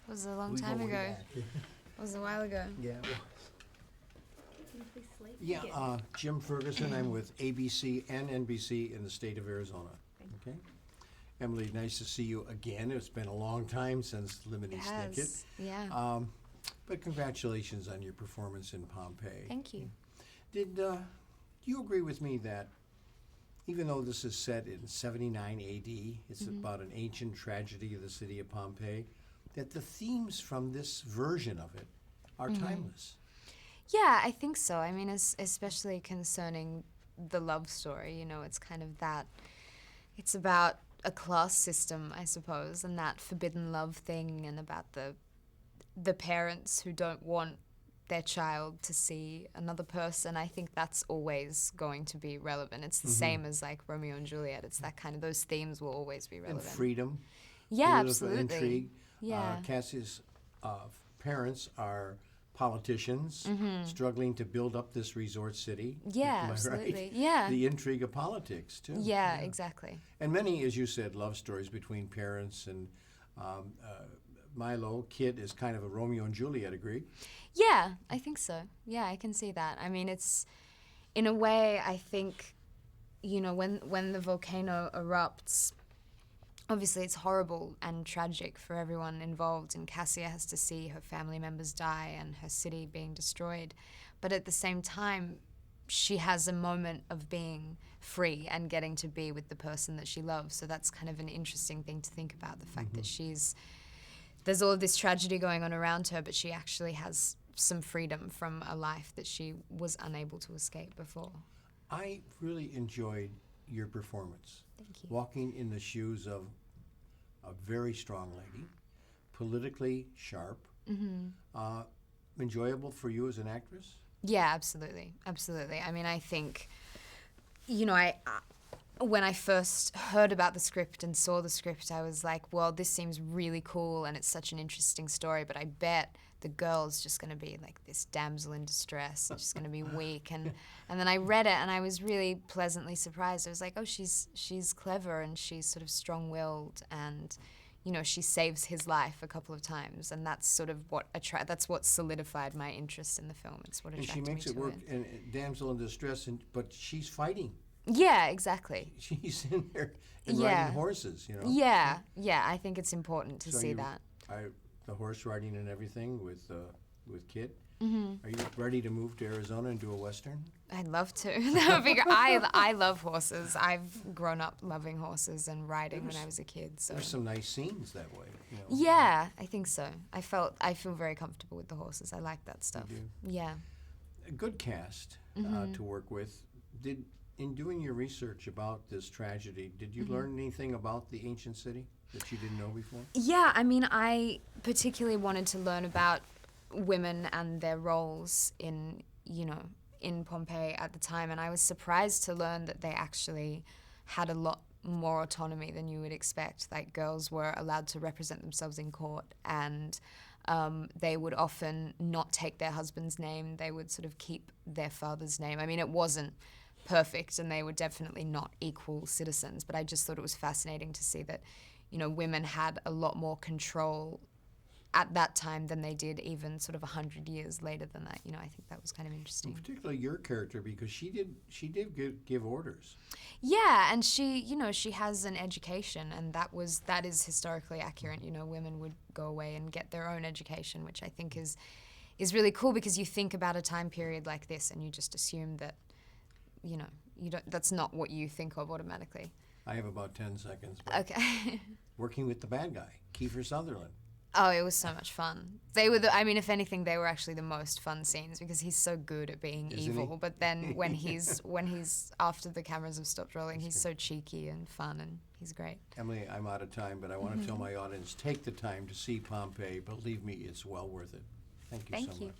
It was a long We go time way ago. back. It was a while ago. Yeah. Jim Ferguson. I'm with ABC and NBC in the state of Arizona. Okay. Emily, nice to see you again. It's been a long time since Lemony It Snicket. has. Yeah. But congratulations on your performance in Pompeii. Thank you. Do you agree with me that even though this is set in 79 AD, it's about an ancient tragedy of the city of Pompeii, that the themes from this version of it are timeless? Yeah, I think so. I mean, especially concerning the love story, you know, it's kind of that, it's about a class system, I suppose, and that forbidden love thing, and about the parents who don't want their child to see another person. I think that's always going to be relevant. It's the same as like Romeo and Juliet. It's that kind of, those themes will always be relevant. And freedom. Yeah, Political absolutely. intrigue. Yeah. Cassie's parents are politicians struggling to build up this resort city. Yeah, Am I absolutely. right? Yeah. The intrigue of politics, too. Yeah, exactly. And many, as you said, love stories between parents and Milo. Kid is kind of a Romeo and Juliet, agree? Yeah, I think so. Yeah, I can see that. I mean, it's, in a way, I think, you know, when the volcano erupts, obviously it's horrible and tragic for everyone involved, and Cassia has to see her family members die and her city being destroyed. But at the same time, she has a moment of being free and getting to be with the person that she loves. So that's kind of an interesting thing to think about, the fact that there's all of this tragedy going on around her, but she actually has some freedom from a life that she was unable to escape before. I really enjoyed your performance. Thank you. Walking in the shoes of a very strong lady, politically sharp, enjoyable for you as an actress? Yeah, absolutely. Absolutely. I mean, I think, you know, when I first heard about the script and saw the script, I was like, well, this seems really cool and it's such an interesting story, but I bet the girl's just going to be like this damsel in distress and she's going to be weak. And then I read it and I was really pleasantly surprised. I was like, oh, she's clever and she's sort of strong-willed, and, you know, she saves his life a couple of times, and that's sort of what that's what solidified my interest in the film. It's what attracted me to it. And she makes it work, and damsel in distress, but she's fighting. Yeah, exactly. She's in there and riding horses, you know. Yeah, yeah. I think it's important to see that. The horse riding and everything with Kit. Are you ready to move to Arizona and do a Western? I'd love to. That would be great. I love horses. I've grown up loving horses and riding when I was a kid. So there's some nice scenes that way. You know. Yeah, I think so. I feel very comfortable with the horses. I like that stuff. You do? Yeah. A good cast to work with. In doing your research about this tragedy, did you learn anything about the ancient city that you didn't know before? Yeah, I mean, I particularly wanted to learn about women and their roles in, you know, in Pompeii at the time, and I was surprised to learn that they actually had a lot more autonomy than you would expect. Like, girls were allowed to represent themselves in court, and they would often not take their husband's name. They would sort of keep their father's name. I mean, it wasn't perfect, and they were definitely not equal citizens, but I just thought it was fascinating to see that, you know, women had a lot more control at that time than they did even sort of 100 years later than that. You know, I think that was kind of interesting. And particularly your character, because she did give orders. Yeah, and she, you know, she has an education, and that is historically accurate. You know, women would go away and get their own education, which I think is really cool, because you think about a time period like this and you just assume that, you know, that's not what you think of automatically. I have about 10 seconds. Okay. Working with the bad guy, Kiefer Sutherland. Oh, it was so much fun. They were I mean, if anything, they were actually the most fun scenes, because he's so good at being evil. But then when he's after the cameras have stopped rolling, he's so cheeky and fun, and he's great. Emily, I'm out of time, but I want to tell my audience, take the time to see Pompeii. Believe me, it's well worth it. Thank you so much. Thank you.